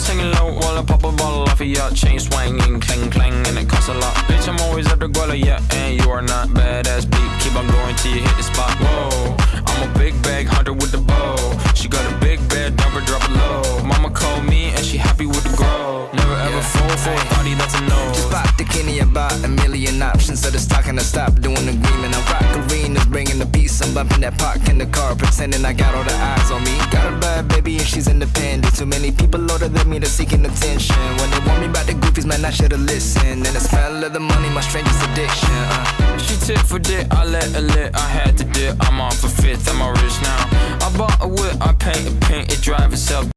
singing low while I pop a bottle off of your chain swinging, clang clang, and it costs a lot. Bitch, I'm always at the guala, yeah, and you are not badass beat. Keep on going till you hit the spot. Whoa, I'm a big bag hunter with the bow. She got a big bed, never drop it low. Mama called me and she happy with the grow. Never ever fall for a thotty that's a no. Just bought the Kenny about a million options. So the stock and I stop doing agreement. I rock arenas, bringing the peace. I'm bumping that park in the car, pretending I got all the eyes on me. Got a bad baby and she's independent. Too many people older than me that's seeking attention. When they warn me about the goofies, man, I should've listened. And the smell of the money, my strangest addiction. She tit for dick, I let her lit. I had to dip, I'm off a fifth, I'm all rich now. I bought a whip, I paint a paint, it drive itself.